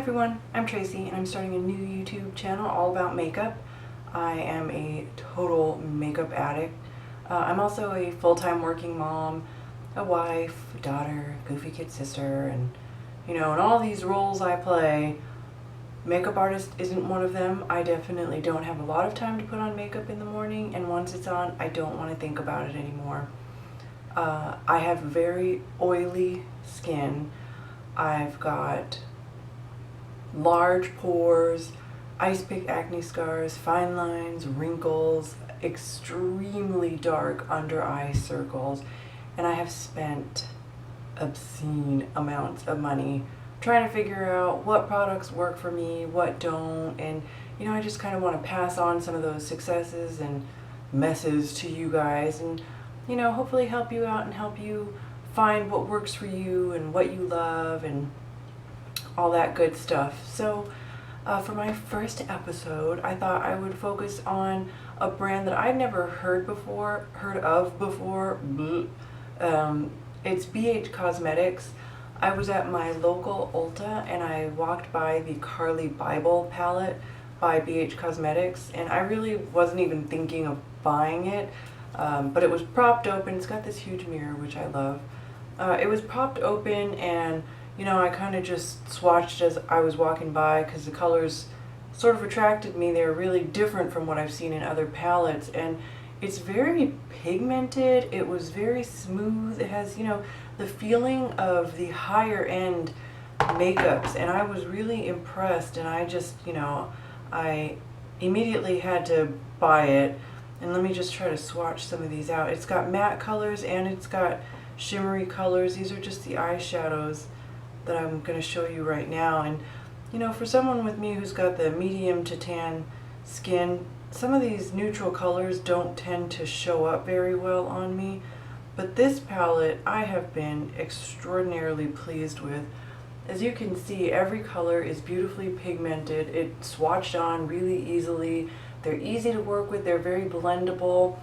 everyone, I'm Tracy and I'm starting a new YouTube channel all about makeup. I am a total makeup addict. I'm also a full-time working mom, a wife, a daughter, goofy kid sister, and in all these roles I play, makeup artist isn't one of them. I definitely don't have a lot of time to put on makeup in the morning, and once it's on, I don't want to think about it anymore. I have very oily skin. I've got large pores, ice pick acne scars, fine lines, wrinkles, extremely dark under eye circles, and I have spent obscene amounts of money trying to figure out what products work for me, what don't, and I just kind of want to pass on some of those successes and messes to you guys and hopefully help you out and help you find what works for you and what you love and all that good stuff. So for my first episode, I thought I would focus on a brand that I've never heard of before. It's BH Cosmetics. I was at my local Ulta and I walked by the Carli Bybel palette by BH Cosmetics, and I really wasn't even thinking of buying it, but it was propped open. It's got this huge mirror, which I love. It was propped open, and I kind of just swatched as I was walking by because the colors sort of attracted me. They're really different from what I've seen in other palettes, and it's very pigmented. It was very smooth. It has, the feeling of the higher end makeups, and I was really impressed, and I just, I immediately had to buy it. And let me just try to swatch some of these out. It's got matte colors and it's got shimmery colors. These are just the eyeshadows that I'm going to show you right now. And for someone with me who's got the medium to tan skin, some of these neutral colors don't tend to show up very well on me, but this palette I have been extraordinarily pleased with. As you can see, every color is beautifully pigmented. It's swatched on really easily. They're easy to work with. They're very blendable.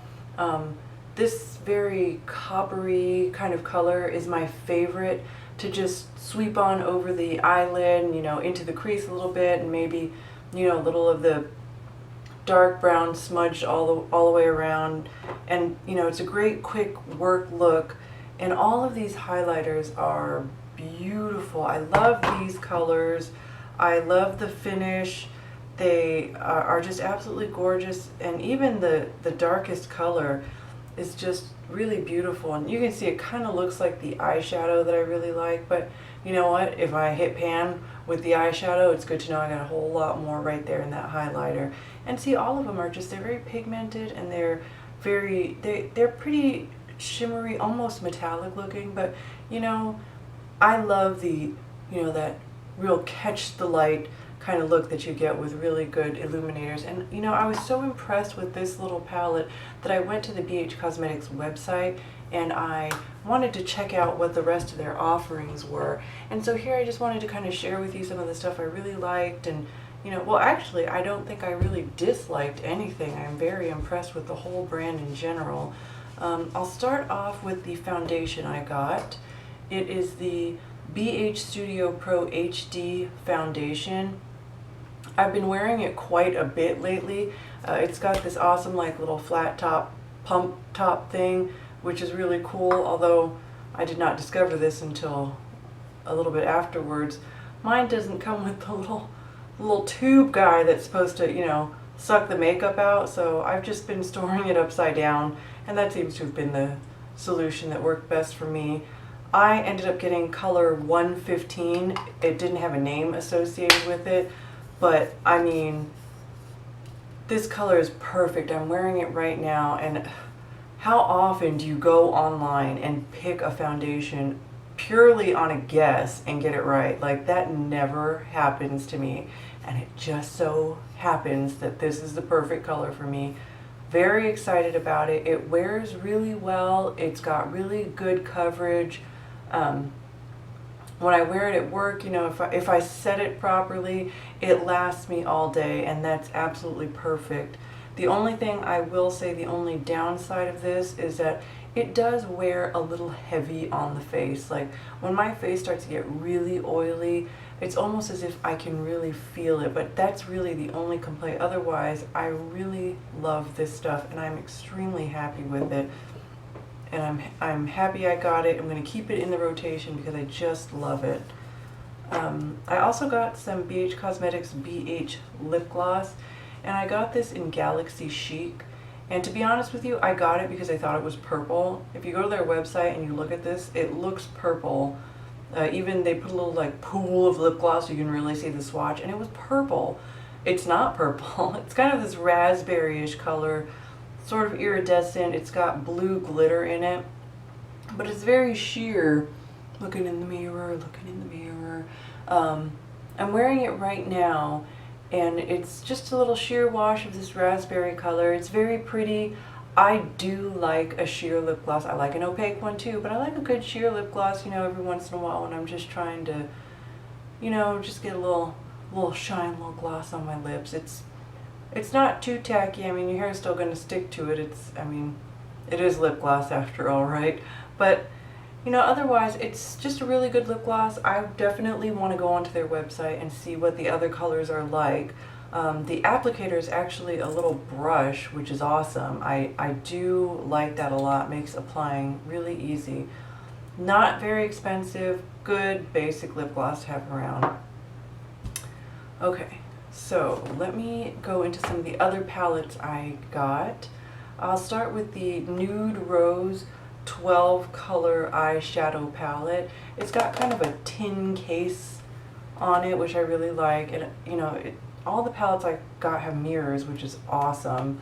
This very coppery kind of color is my favorite to just sweep on over the eyelid and, into the crease a little bit, and maybe, a little of the dark brown smudged all the way around. And, it's a great quick work look. And all of these highlighters are beautiful. I love these colors. I love the finish. They are just absolutely gorgeous. And even the darkest color is just really beautiful, and you can see it kind of looks like the eyeshadow that I really like, but you know what, if I hit pan with the eyeshadow, it's good to know I got a whole lot more right there in that highlighter. And see, all of them are just, they're very pigmented, and they're pretty shimmery, almost metallic looking, but I love the that real catch the light kind of look that you get with really good illuminators. And I was so impressed with this little palette that I went to the BH Cosmetics website and I wanted to check out what the rest of their offerings were. And so here I just wanted to kind of share with you some of the stuff I really liked. And well, actually, I don't think I really disliked anything. I'm very impressed with the whole brand in general. I'll start off with the foundation I got. It is the BH Studio Pro HD foundation. I've been wearing it quite a bit lately. It's got this awesome little flat top, pump top thing, which is really cool, although I did not discover this until a little bit afterwards. Mine doesn't come with the little tube guy that's supposed to, suck the makeup out, so I've just been storing it upside down, and that seems to have been the solution that worked best for me. I ended up getting color 115. It didn't have a name associated with it, but I mean, this color is perfect. I'm wearing it right now, and how often do you go online and pick a foundation purely on a guess and get it right? Like, that never happens to me, and it just so happens that this is the perfect color for me. Very excited about it. It wears really well. It's got really good coverage. When I wear it at work, if I set it properly, it lasts me all day, and that's absolutely perfect. The only thing I will say, the only downside of this is that it does wear a little heavy on the face. Like, when my face starts to get really oily, it's almost as if I can really feel it, but that's really the only complaint. Otherwise, I really love this stuff and I'm extremely happy with it. And I'm happy I got it. I'm going to keep it in the rotation because I just love it. I also got some BH Cosmetics BH lip gloss, and I got this in Galaxy Chic. And to be honest with you, I got it because I thought it was purple. If you go to their website and you look at this, it looks purple. Even they put a little like pool of lip gloss so you can really see the swatch, and it was purple. It's not purple. It's kind of this raspberry-ish color, sort of iridescent. It's got blue glitter in it, but it's very sheer. Looking in the mirror, looking in the mirror. I'm wearing it right now, and it's just a little sheer wash of this raspberry color. It's very pretty. I do like a sheer lip gloss. I like an opaque one too, but I like a good sheer lip gloss, you know, every once in a while when I'm just trying to, you know, just get a little shine, little gloss on my lips. It's not too tacky. I mean, your hair is still going to stick to it. I mean, it is lip gloss after all, right? But, you know, otherwise, it's just a really good lip gloss. I definitely want to go onto their website and see what the other colors are like. The applicator is actually a little brush, which is awesome. I do like that a lot. Makes applying really easy. Not very expensive. Good basic lip gloss to have around. Okay, so let me go into some of the other palettes I got. I'll start with the Nude Rose 12 color eyeshadow palette. It's got kind of a tin case on it, which I really like. And you know, all the palettes I got have mirrors, which is awesome.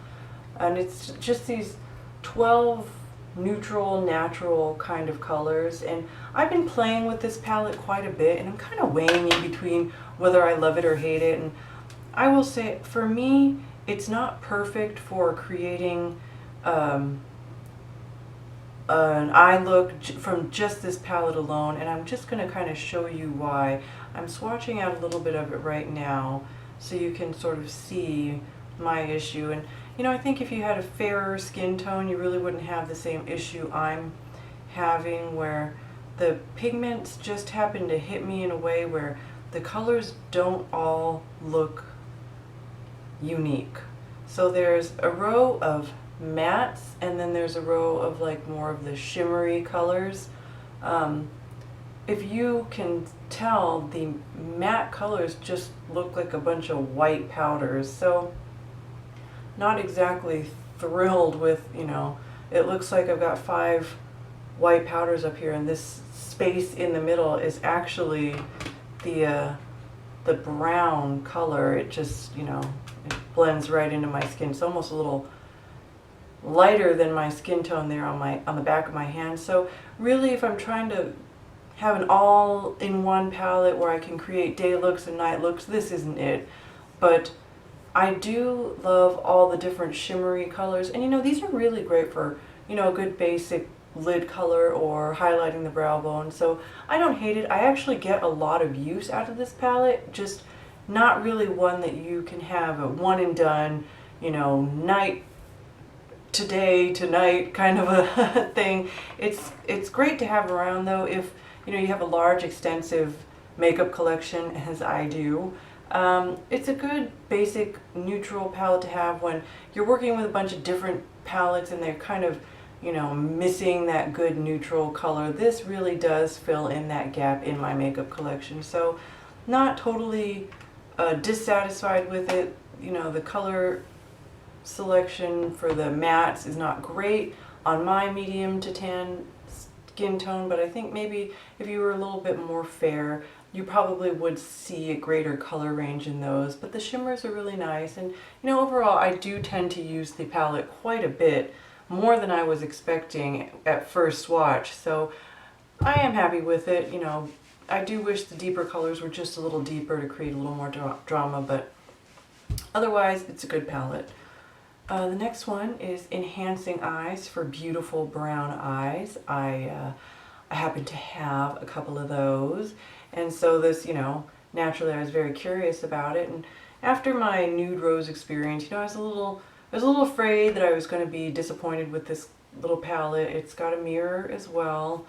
And it's just these 12 neutral, natural kind of colors. And I've been playing with this palette quite a bit, and I'm kind of weighing in between whether I love it or hate it. And I will say, for me, it's not perfect for creating an eye look from just this palette alone, and I'm just going to kind of show you why. I'm swatching out a little bit of it right now so you can sort of see my issue. And you know, I think if you had a fairer skin tone, you really wouldn't have the same issue I'm having, where the pigments just happen to hit me in a way where the colors don't all look unique. So there's a row of mattes, and then there's a row of like more of the shimmery colors. If you can tell, the matte colors just look like a bunch of white powders. So not exactly thrilled with, you know, it looks like I've got 5 white powders up here, and this space in the middle is actually the brown color. It just, you know, it blends right into my skin. It's almost a little lighter than my skin tone there on the back of my hand. So really, if I'm trying to have an all-in-one palette where I can create day looks and night looks, this isn't it. But I do love all the different shimmery colors, and you know, these are really great for, you know, a good basic lid color or highlighting the brow bone. So I don't hate it. I actually get a lot of use out of this palette, just not really one that you can have a one and done, you know, night today tonight kind of a thing. It's great to have around though if, you know, you have a large extensive makeup collection, as I do. It's a good basic neutral palette to have when you're working with a bunch of different palettes and they're kind of, you know, missing that good neutral color. This really does fill in that gap in my makeup collection. So not totally dissatisfied with it. You know, the color selection for the mattes is not great on my medium to tan skin tone, but I think maybe if you were a little bit more fair, you probably would see a greater color range in those. But the shimmers are really nice, and you know, overall I do tend to use the palette quite a bit, more than I was expecting at first swatch. So I am happy with it. You know, I do wish the deeper colors were just a little deeper to create a little more drama, but otherwise it's a good palette. The next one is Enhancing Eyes for Beautiful Brown Eyes. I happen to have a couple of those, and so this, you know, naturally I was very curious about it. And after my Nude Rose experience, you know, I was a little afraid that I was going to be disappointed with this little palette. It's got a mirror as well,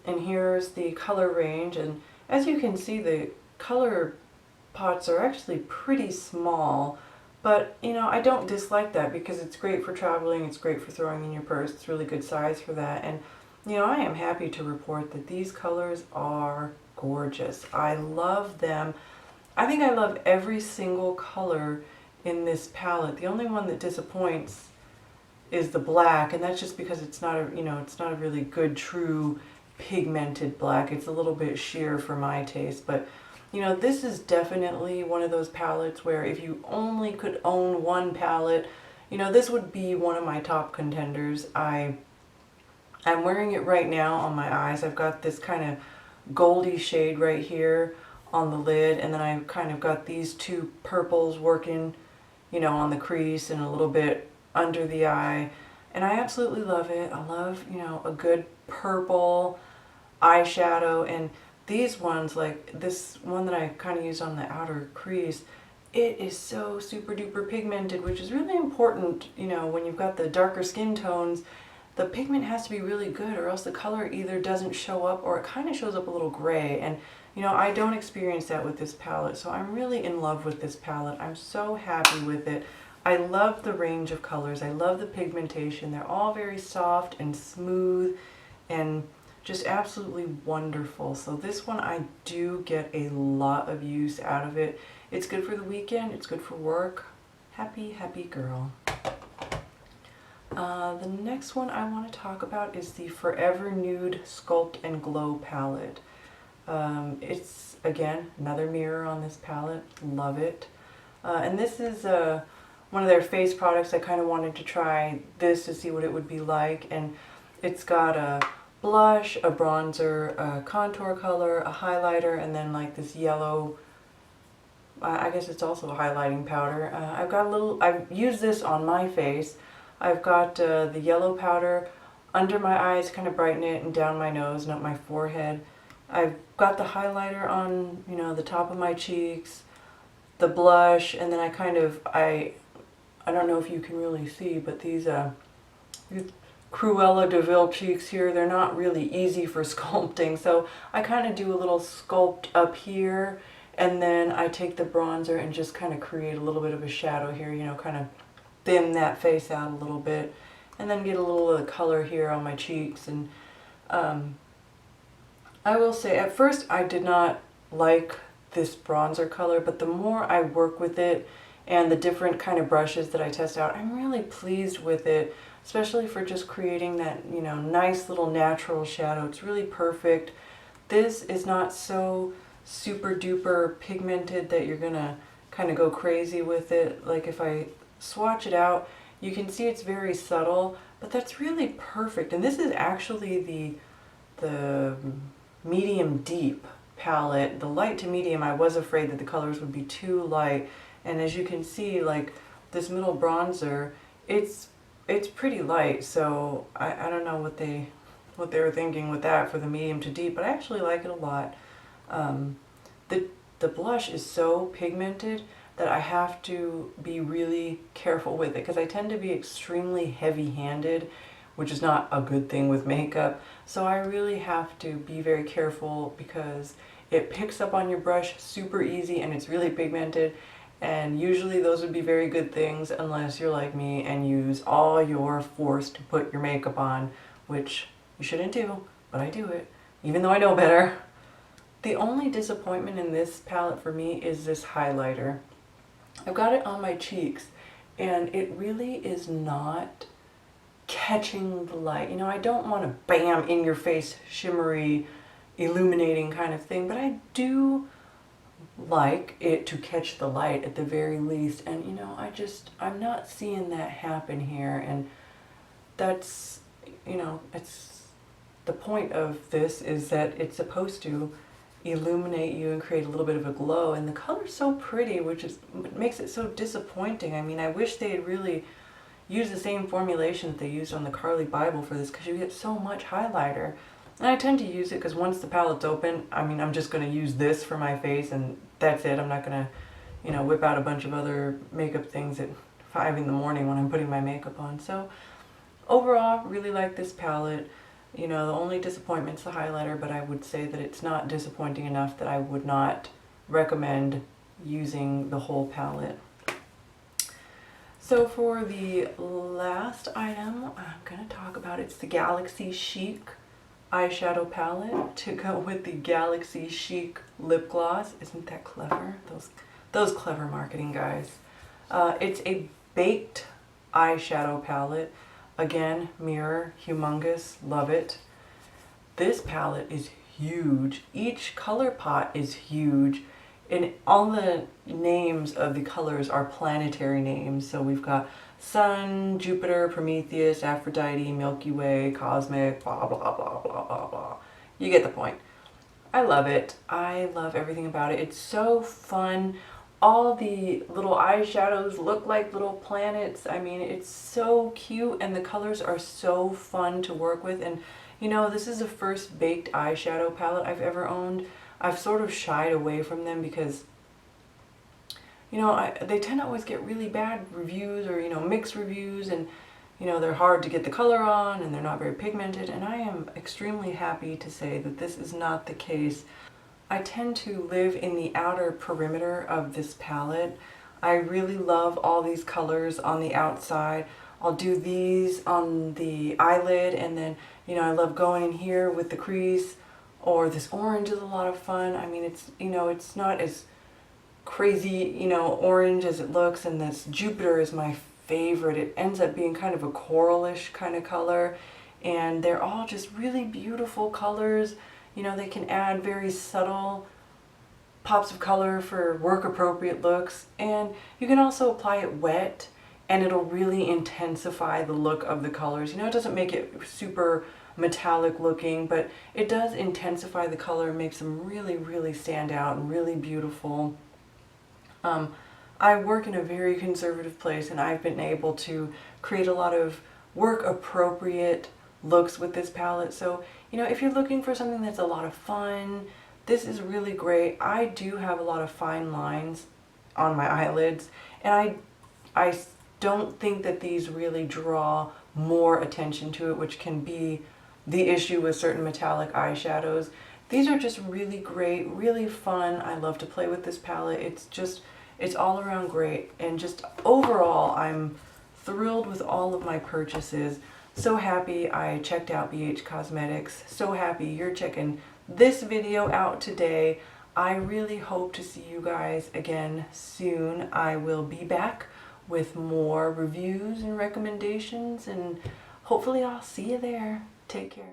and here's the color range, and as you can see, the color pots are actually pretty small, but you know, I don't dislike that because it's great for traveling, it's great for throwing in your purse, it's really good size for that. And you know, I am happy to report that these colors are gorgeous. I love them. I think I love every single color in this palette. The only one that disappoints is the black, and that's just because it's not a, you know, it's not a really good true pigmented black. It's a little bit sheer for my taste, but you know, this is definitely one of those palettes where if you only could own one palette, you know, this would be one of my top contenders. I'm wearing it right now on my eyes. I've got this kind of goldy shade right here on the lid, and then I've kind of got these two purples working, you know, on the crease and a little bit under the eye, and I absolutely love it. I love, you know, a good purple eyeshadow, and these ones, like this one that I kind of use on the outer crease, it is so super duper pigmented, which is really important, you know, when you've got the darker skin tones. The pigment has to be really good, or else the color either doesn't show up or it kind of shows up a little gray. And you know, I don't experience that with this palette, so I'm really in love with this palette. I'm so happy with it. I love the range of colors. I love the pigmentation. They're all very soft and smooth and just absolutely wonderful. So this one, I do get a lot of use out of it. It's good for the weekend. It's good for work. Happy, happy girl. The next one I want to talk about is the Forever Nude Sculpt and Glow palette. It's, again, another mirror on this palette. Love it. And this is one of their face products. I kind of wanted to try this to see what it would be like. And it's got a blush, a bronzer, a contour color, a highlighter, and then like this yellow, I guess it's also a highlighting powder. I've used this on my face. I've got the yellow powder under my eyes, kind of brighten it, and down my nose and up my forehead. I've got the highlighter on, you know, the top of my cheeks, the blush, and then I don't know if you can really see, but these Cruella de Vil cheeks here, they're not really easy for sculpting, so I kind of do a little sculpt up here, and then I take the bronzer and just kind of create a little bit of a shadow here, you know, kind of thin that face out a little bit, and then get a little color here on my cheeks. And I will say, at first I did not like this bronzer color, but the more I work with it and the different kind of brushes that I test out, I'm really pleased with it, especially for just creating that, you know, nice little natural shadow. It's really perfect. This is not so super duper pigmented that you're gonna kind of go crazy with it. Like if I swatch it out, you can see it's very subtle, but that's really perfect. And this is actually the medium deep palette. The light to medium, I was afraid that the colors would be too light, and as you can see, like this middle bronzer, it's pretty light, so I don't know what they were thinking with that for the medium to deep, but I actually like it a lot. The blush is so pigmented that I have to be really careful with it, because I tend to be extremely heavy-handed, which is not a good thing with makeup. So I really have to be very careful because it picks up on your brush super easy and it's really pigmented. And usually those would be very good things unless you're like me and use all your force to put your makeup on, which you shouldn't do, but I do it, even though I know better. The only disappointment in this palette for me is this highlighter. I've got it on my cheeks and it really is not catching the light. You know, I don't want a bam in your face shimmery illuminating kind of thing, but I do like it to catch the light at the very least. And you know, I'm not seeing that happen here, and that's, you know, it's the point of this is that it's supposed to illuminate you and create a little bit of a glow, and the color's so pretty, which is what makes it so disappointing. I mean, I wish they had really used the same formulation that they used on the Carli Bybel for this, because you get so much highlighter. And I tend to use it because once the palette's open, I mean, I'm just going to use this for my face and that's it. I'm not going to, you know, whip out a bunch of other makeup things at 5 in the morning when I'm putting my makeup on. So overall, really like this palette. You know, the only disappointment's the highlighter, but I would say that it's not disappointing enough that I would not recommend using the whole palette. So for the last item I'm going to talk about, it's the Galaxy Chic eyeshadow palette to go with the Galaxy Chic lip gloss. Isn't that clever? Those clever marketing guys. It's a baked eyeshadow palette. Again, mirror, humongous, love it. This palette is huge. Each color pot is huge. And all the names of the colors are planetary names. So we've got Sun, Jupiter, Prometheus, Aphrodite, Milky Way, Cosmic, blah, blah, blah, blah, blah, blah. You get the point. I love it. I love everything about it. It's so fun. All the little eyeshadows look like little planets. I mean, it's so cute, and the colors are so fun to work with. And you know, this is the first baked eyeshadow palette I've ever owned. I've sort of shied away from them because, you know, they tend to always get really bad reviews, or, you know, mixed reviews, and, you know, they're hard to get the color on and they're not very pigmented. And I am extremely happy to say that this is not the case. I tend to live in the outer perimeter of this palette. I really love all these colors on the outside. I'll do these on the eyelid, and then, you know, I love going in here with the crease, or this orange is a lot of fun. I mean, it's, you know, it's not as crazy, you know, orange as it looks, and this Jupiter is my favorite. It ends up being kind of a coralish kind of color, and they're all just really beautiful colors. You know, they can add very subtle pops of color for work appropriate looks, and you can also apply it wet and it'll really intensify the look of the colors. You know, it doesn't make it super metallic looking, but it does intensify the color and makes them really, really stand out and really beautiful. I work in a very conservative place, and I've been able to create a lot of work appropriate looks with this palette. So, you know, if you're looking for something that's a lot of fun, this is really great. I do have a lot of fine lines on my eyelids, and I don't think that these really draw more attention to it, which can be the issue with certain metallic eyeshadows. These are just really great, really fun. I love to play with this palette. It's all around great, and just overall I'm thrilled with all of my purchases. So happy I checked out BH Cosmetics. So happy you're checking this video out today. I really hope to see you guys again soon. I will be back with more reviews and recommendations, and hopefully I'll see you there. Take care.